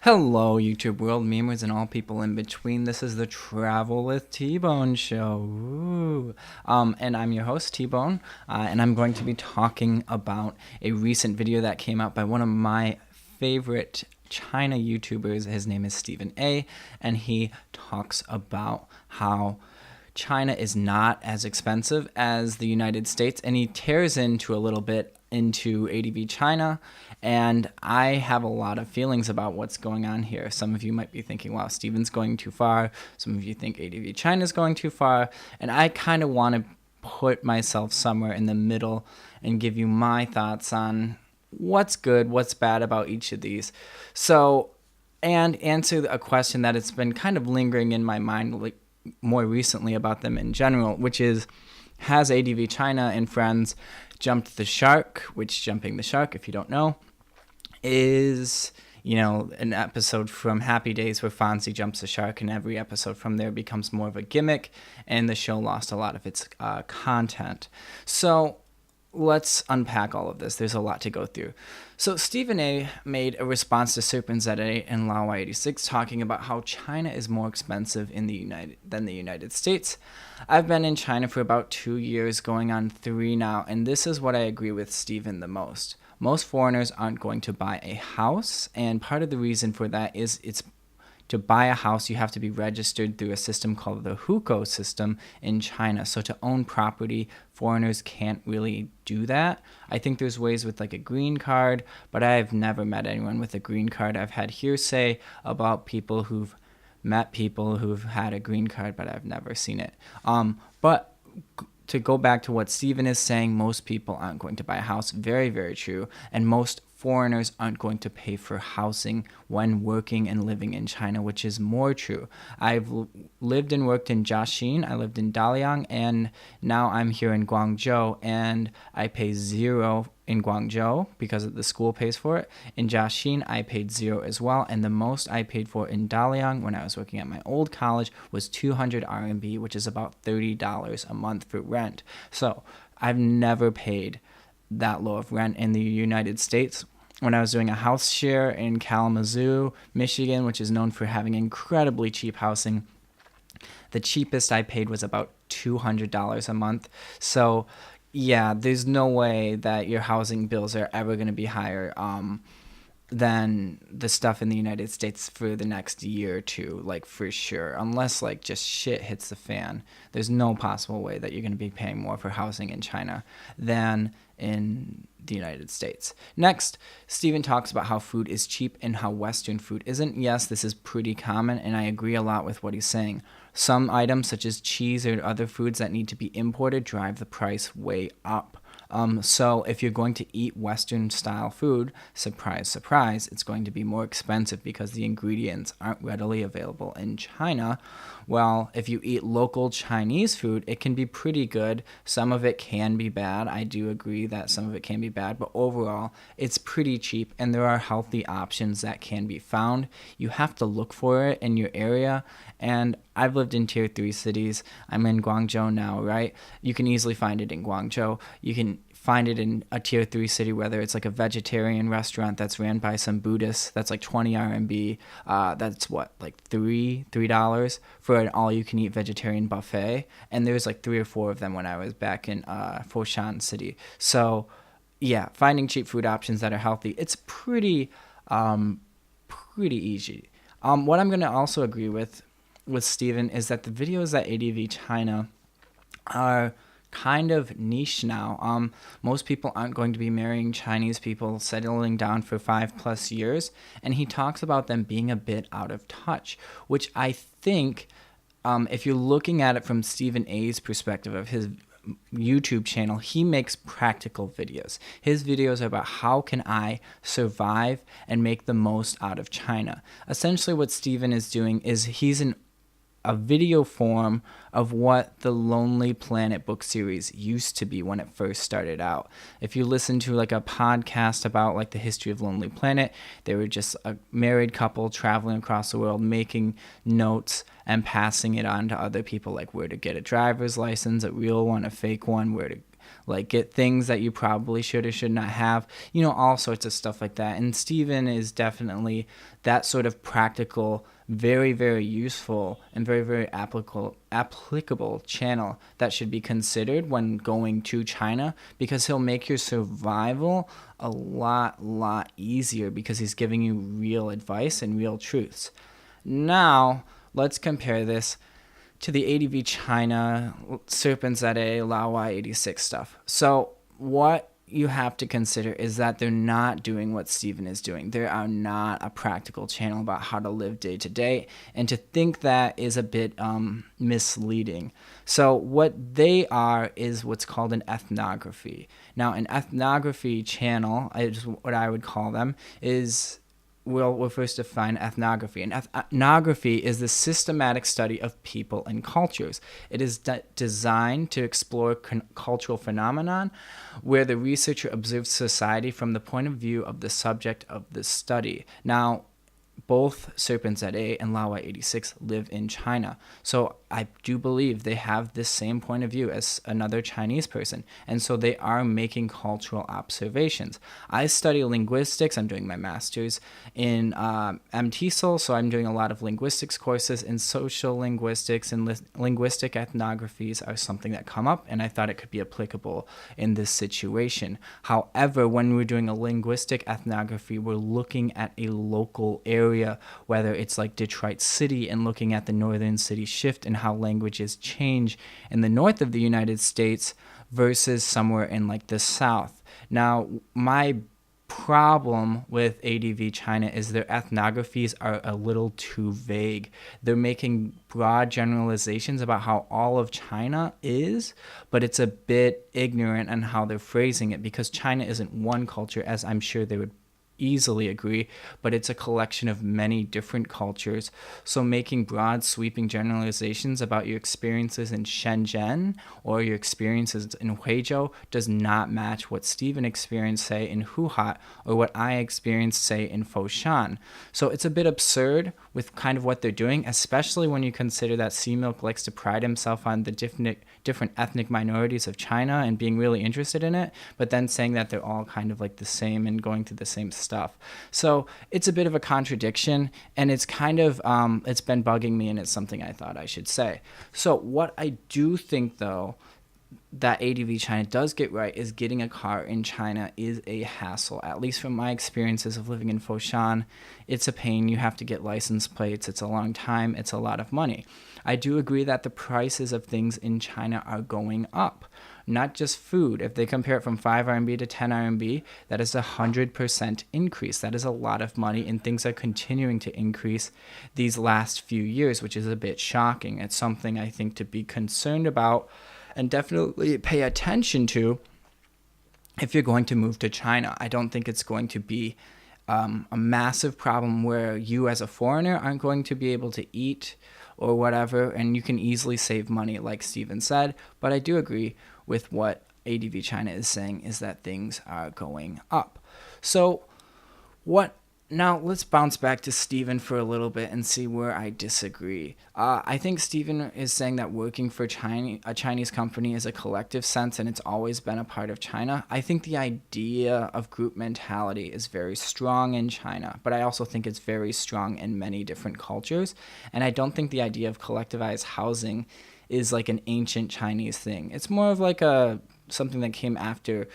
Hello, YouTube world, memers, and all people in between. This is the Travel with T-Bone show. And I'm your host, T-Bone, and I'm going to be talking about a recent video that came out by one of my favorite China YouTubers. His name is Steven Ayy, and he talks about how China is not as expensive as the United States, and he tears into a little bit into ADV China, and I have a lot of feelings about what's going on here. Some of you might be thinking, wow, Steven's going too far. Some of you think ADV China's going too far, and I kind of want to put myself somewhere in the middle and give you my thoughts on what's good, what's bad about each of these. And answer a question that it's been kind of lingering in my mind, like, more recently about them in general, which is, has ADV China and friends jumped the shark? Which jumping the shark, if you don't know, is, an episode from Happy Days where Fonzie jumps the shark, and every episode from there becomes more of a gimmick, and the show lost a lot of its content. So let's unpack all of this. There's a lot to go through. So Steven Ayy made a response to Serpent and Lawa86 talking about how China is more expensive than the United States. I've been in China for about 2 years, going on 3 now, and this is what I agree with Steven the most. Most foreigners aren't going to buy a house, and part of the reason for that is to buy a house, you have to be registered through a system called the hukou system in China. So to own property, foreigners can't really do that. I think there's ways with like a green card, but I've never met anyone with a green card. I've had hearsay about people who've met people who've had a green card, but I've never seen it. But to go back to what Steven is saying, most people aren't going to buy a house. Very, very true. And most foreigners aren't going to pay for housing when working and living in China, which is more true. I've lived and worked in Jiaxing, I lived in Dalian, and now I'm here in Guangzhou, and I pay $0 in Guangzhou because the school pays for it. In Jiaxing, I paid $0 as well, and the most I paid for in Dalian when I was working at my old college was 200 RMB, which is about $30 a month for rent. So I've never paid that low of rent in the United States. When I was doing a house share in Kalamazoo, Michigan, which is known for having incredibly cheap housing, the cheapest I paid was about $200 a month. So yeah, there's no way that your housing bills are ever going to be higher than the stuff in the United States for the next year or two, like, for sure. Unless like just shit hits the fan, there's no possible way that you're going to be paying more for housing in China than in the United States. Next, Steven talks about how food is cheap and how Western food isn't. Yes, this is pretty common, and I agree a lot with what he's saying. Some items, such as cheese or other foods that need to be imported, drive the price way up. So if you're going to eat Western style food, surprise, surprise, it's going to be more expensive because the ingredients aren't readily available in China. Well, if you eat local Chinese food, it can be pretty good. Some of it can be bad. I do agree that some of it can be bad, but overall, it's pretty cheap, and there are healthy options that can be found. You have to look for it in your area, and I've lived in tier 3 cities. I'm in Guangzhou now, right? You can easily find it in Guangzhou. You can find it in a tier 3 city, whether it's like a vegetarian restaurant that's ran by some Buddhists, that's like 20 RMB. That's what, like $3 for an all-you-can-eat vegetarian buffet. And there's like 3 or 4 of them when I was back in Foshan City. So yeah, finding cheap food options that are healthy, it's pretty easy. What I'm going to also agree with Steven is that the videos that ADV China are kind of niche now. Most people aren't going to be marrying Chinese people, settling down for 5+ years, and he talks about them being a bit out of touch, which I think, if you're looking at it from Steven Ayy's perspective of his YouTube channel, he makes practical videos. His videos are about how can I survive and make the most out of China. Essentially what Steven is doing is he's a video form of what the Lonely Planet book series used to be when it first started out. If you listen to like a podcast about like the history of Lonely Planet, they were just a married couple traveling across the world, making notes and passing it on to other people, like where to get a driver's license, a real one, a fake one, where to like get things that you probably should or should not have, all sorts of stuff like that. And Steven is definitely that sort of practical, very, very useful and very, very applicable channel that should be considered when going to China, because he'll make your survival a lot easier because he's giving you real advice and real truths. Now, let's compare this to the ADV China, Serpents at A, Laowai 86 stuff. So what you have to consider is that they're not doing what Steven is doing. They are not a practical channel about how to live day to day, and to think that is a bit misleading. So what they are is what's called an ethnography. Now, an ethnography channel, is what I would call them, is we'll first define ethnography. And ethnography is the systematic study of people and cultures. It is designed to explore cultural phenomenon where the researcher observes society from the point of view of the subject of the study. Now, both Serpents at A and Laowai 86 live in China. So I do believe they have this same point of view as another Chinese person. And so they are making cultural observations. I study linguistics. I'm doing my master's in MTSL, so I'm doing a lot of linguistics courses, and social linguistics and linguistic ethnographies are something that come up, and I thought it could be applicable in this situation. However, when we're doing a linguistic ethnography, we're looking at a local area, whether it's like Detroit City, and looking at the northern city shift and how languages change in the north of the United States versus somewhere in like the south. Now, my problem with ADV China is their ethnographies are a little too vague. They're making broad generalizations about how all of China is, but it's a bit ignorant on how they're phrasing it, because China isn't one culture, as I'm sure they would easily agree, but it's a collection of many different cultures. So making broad sweeping generalizations about your experiences in Shenzhen or your experiences in Huizhou does not match what Steven experienced, say, in Huhat, or what I experienced, say, in Foshan. So it's a bit absurd with kind of what they're doing, especially when you consider that Sea Milk likes to pride himself on the different ethnic minorities of China and being really interested in it, but then saying that they're all kind of like the same and going through the same stuff. So it's a bit of a contradiction, and it's kind of it's been bugging me, and it's something I thought I should say. So what I do think, though, that ADV China does get right is getting a car in China is a hassle. At least from my experiences of living in Foshan, it's a pain. You have to get license plates. It's a long time. It's a lot of money. I do agree that the prices of things in China are going up. Not just food. If they compare it from 5 RMB to 10 RMB, that is 100% increase. That is a lot of money, and things are continuing to increase these last few years, which is a bit shocking. It's something I think to be concerned about and definitely pay attention to if you're going to move to China. I don't think it's going to be a massive problem where you as a foreigner aren't going to be able to eat or whatever, and you can easily save money, like Steven said. But I do agree with what ADV China is saying, is that things are going up. So now let's bounce back to Steven for a little bit and see where I disagree. I think Steven is saying that working for a Chinese company is a collective sense, and it's always been a part of China. I think the idea of group mentality is very strong in China, but I also think it's very strong in many different cultures. And I don't think the idea of collectivized housing is like an ancient Chinese thing. It's more of like something that came after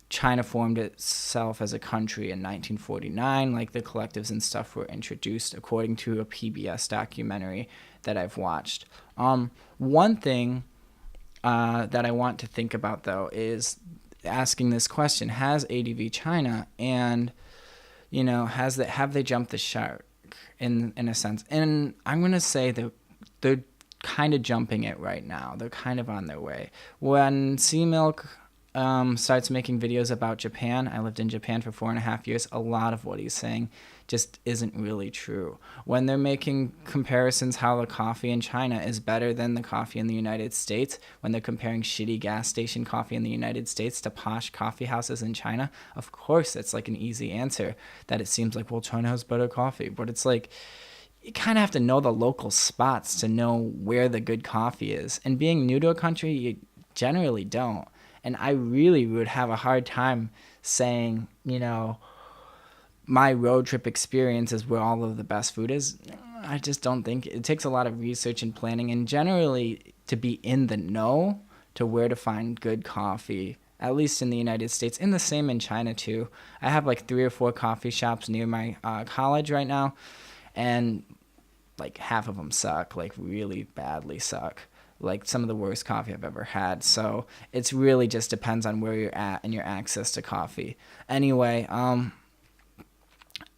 China formed itself as a country in 1949, like the collectives and stuff were introduced according to a PBS documentary that I've watched. One thing that I want to think about, though, is asking this question: has ADV China and have they jumped the shark in a sense? And I'm gonna say that they're kind of jumping it right now. They're kind of on their way. When Sea Milk starts making videos about Japan, I lived in Japan for 4.5 years, a lot of what he's saying just isn't really true. When they're making comparisons how the coffee in China is better than the coffee in the United States, when they're comparing shitty gas station coffee in the United States to posh coffee houses in China, of course it's like an easy answer that it seems like, well, China has better coffee. But it's like, you kind of have to know the local spots to know where the good coffee is. And being new to a country, you generally don't. And I really would have a hard time saying, my road trip experience is where all of the best food is. I just don't think it takes a lot of research and planning, and generally to be in the know to where to find good coffee, at least in the United States, and the same in China too. I have like 3 or 4 coffee shops near my college right now, and like half of them suck, like really badly suck, like some of the worst coffee I've ever had. So it's really just depends on where you're at and your access to coffee. Anyway,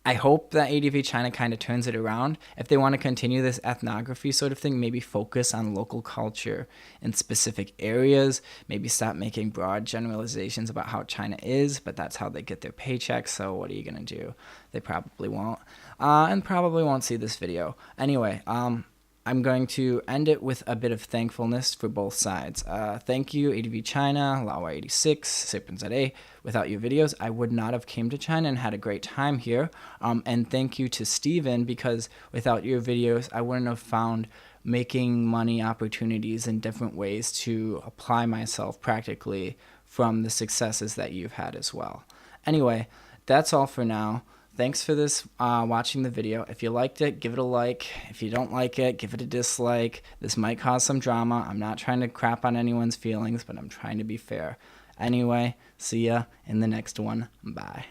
I hope that ADV China kind of turns it around. If they want to continue this ethnography sort of thing, maybe focus on local culture in specific areas. Maybe stop making broad generalizations about how China is, but that's how they get their paychecks. So what are you going to do? They probably won't. And probably won't see this video. Anyway, I'm going to end it with a bit of thankfulness for both sides. Thank you, ADV China, Lawa86, Steven Ayy. Without your videos, I would not have came to China and had a great time here. And thank you to Steven, because without your videos, I wouldn't have found making money opportunities in different ways to apply myself practically from the successes that you've had as well. Anyway, that's all for now. Thanks for watching the video. If you liked it, give it a like. If you don't like it, give it a dislike. This might cause some drama. I'm not trying to crap on anyone's feelings, but I'm trying to be fair. Anyway, see ya in the next one. Bye.